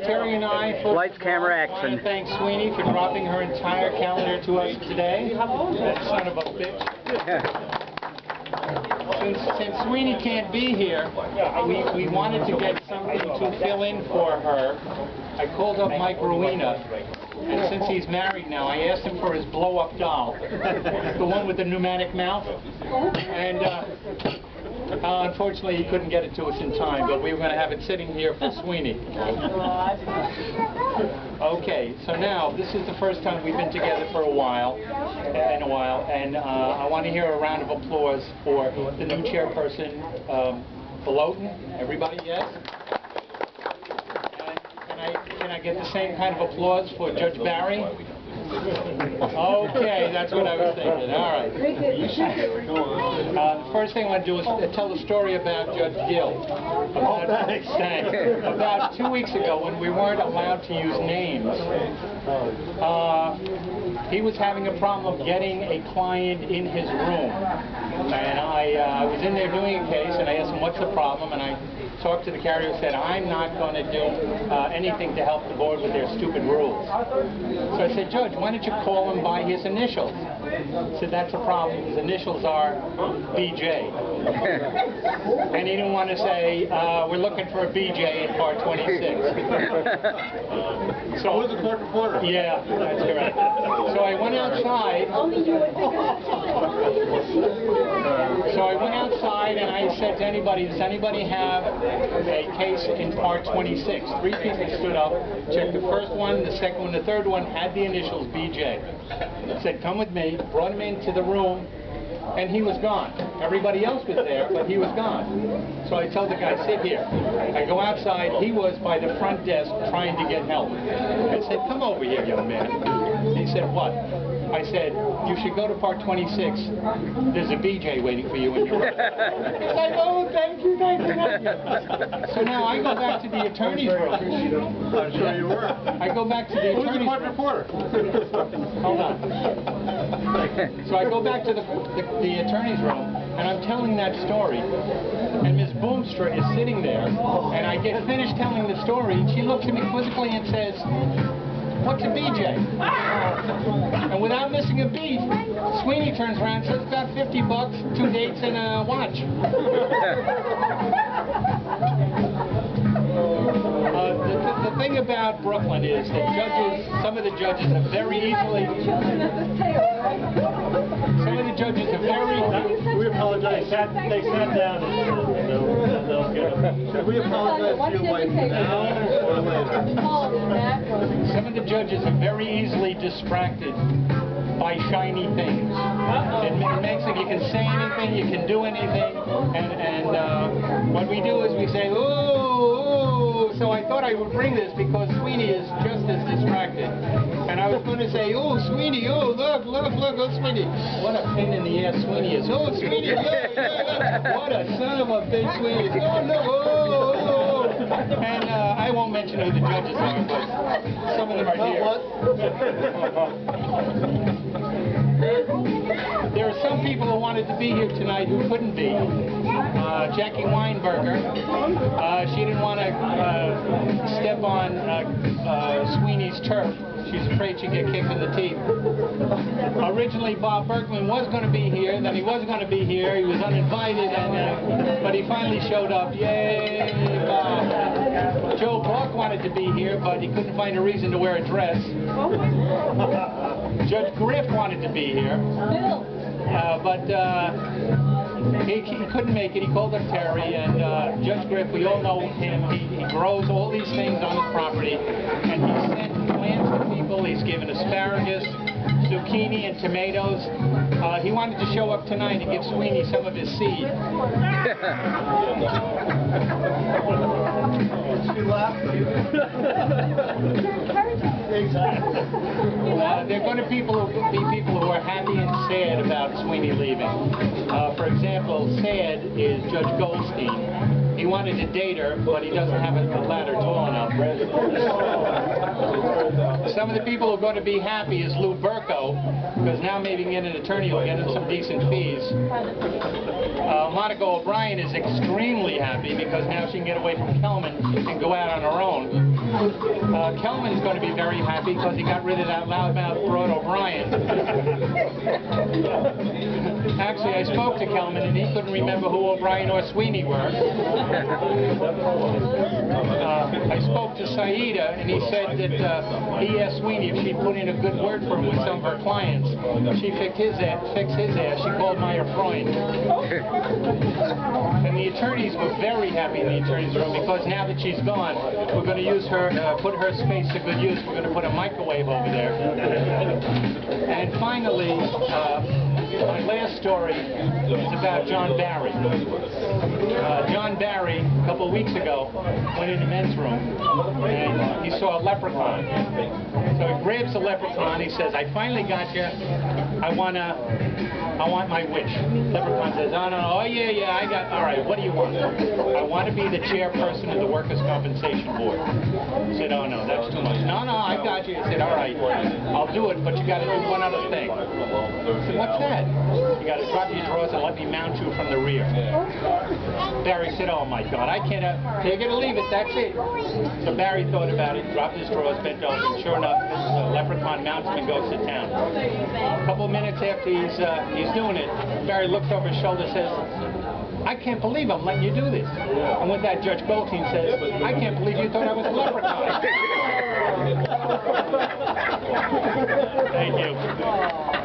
Terry and I, Lights, camera, want action. to thank Sweeney for dropping her entire calendar to us today. That son of a bitch. Since Sweeney can't be here, we wanted to get something to fill in for her. I called up Mike Rowena, and since he's married now, I asked him for his blow-up doll, the one with the pneumatic mouth, and unfortunately he couldn't get it to us in time, but we were going to have it sitting here for Sweeney. Okay, so now this is the first time we've been together for a while, and I want to hear a round of applause for the new chairperson, Peloton. Everybody, yes? Can I get the same kind of applause for Judge Barry? Okay, that's what I was thinking. All right. The first thing I want to do is tell the story about Judge Gill. About 2 weeks ago, when we weren't allowed to use names, he was having a problem getting a client in his room. And I was in there doing a case, and I asked him, what's the problem? And I talked to the carrier and said, I'm not going to do anything to help the board with their stupid rules. So I said, Judge, why don't you call him by his initials? He said, that's a problem. His initials are BJ. And he didn't want to say, we're looking for a BJ in part 26. So, was the court reporter? Yeah, that's correct. So I went outside. And I said to anybody, does anybody have a case in part 26? 3 people stood up, checked the first one, the second one, the third one, had the initials BJ. Said, come with me, brought him into the room, and he was gone. Everybody else was there, but he was gone. So I told the guy, sit here. I go outside. He was by the front desk trying to get help. I said, come over here, young man. He said, what? I said, you should go to part 26. There's a BJ waiting for you in your room. He's like, oh, thank you. So now I go back to the attorney's room. I'm sure you were. I go back to the attorney's room. Who's the reporter? Hold on. So I go back to the attorney's room, and I'm telling that story. And Ms. Boomstra is sitting there, and I get finished telling the story, and she looks at me quizzically and says, what's a BJ? And without missing a beat, Sweeney turns around and says, it's about $50, 2 dates, and a watch. The thing about Brooklyn is that some of the judges are very easily... We apologize. They sat down and they'll get them. Should we apologize to your wife now or later? Some of the judges are very easily distracted by shiny things. It makes it, you can say anything, you can do anything, and what we do is we say, ooh, so I thought I would bring this because Sweeney is just as distracted. And I was going to say, oh, Sweeney, oh, look, oh, Sweeney. What a pain in the ass Sweeney is. Oh, Sweeney, look. What a son of a bitch Sweeney is. Oh, no, oh. And I won't mention who the judges are, but some of them are here. There are some people who wanted to be here tonight who couldn't be. Jackie Weinberger, she didn't want to step on Sweeney's turf. She's afraid she'd get kicked in the teeth. Originally, Bob Berkman was going to be here, then he wasn't going to be here. He was uninvited, but he finally showed up. Yay, Bob. Joe Clark wanted to be here, but he couldn't find a reason to wear a dress. Judge Griff wanted to be here, but he couldn't make it. He called up Terry, and Judge Griff, we all know him. He grows all these things on his property, and he sent plants to people. He's given asparagus, zucchini, and tomatoes. He wanted to show up tonight and give Sweeney some of his seed. She laughed. Exactly. There are going to be people who are happy and sad about Sweeney leaving. For example, sad is Judge Goldstein. He wanted to date her, but he doesn't have a ladder tall enough. Some of the people who are going to be happy is Lou Burko, because now maybe getting an attorney will get him some decent fees. Monica O'Brien is extremely happy because now she can get away from Kelman and go out on her own. Kelman's going to be very happy because he got rid of that loudmouth broad O'Brien. Actually, I spoke to Kelman and he couldn't remember who O'Brien or Sweeney were. I spoke to Saida and he said that he asked Sweeney if she'd put in a good word for him with some of her clients. She fixed his ass. She called my Freund. And the attorneys were very happy in the attorney's room because now that she's gone, we're going to use her, put her space to good use. We're going to put a microwave over there. And finally, my last story is about John Barry. John Barry, a couple of weeks ago, went in the men's room and he saw a leprechaun. So he grabs the leprechaun. He says, "I finally got you. I want my wish." Leprechaun says, "Oh no, oh yeah, I got. All right, what do you want?" "I want to be the chairperson of the Workers' Compensation Board." He said, "Oh no, that's too much." "No, I got you." He said, "All right, I'll do it, but you got to do one other thing." I said, "What's that?" "You got to drop your drawers and let me mount you from the rear." Barry said, "Oh my God, I can't take it or leave it. That's it." So Barry thought about it, dropped his drawers, bent over, and sure enough, the leprechaun mounts him and goes to town. A couple of minutes after he's doing it, Barry looks over his shoulder and says, "I can't believe I'm letting you do this." And with that, Judge Goldstein says, "I can't believe you thought I was a leprechaun." Thank you.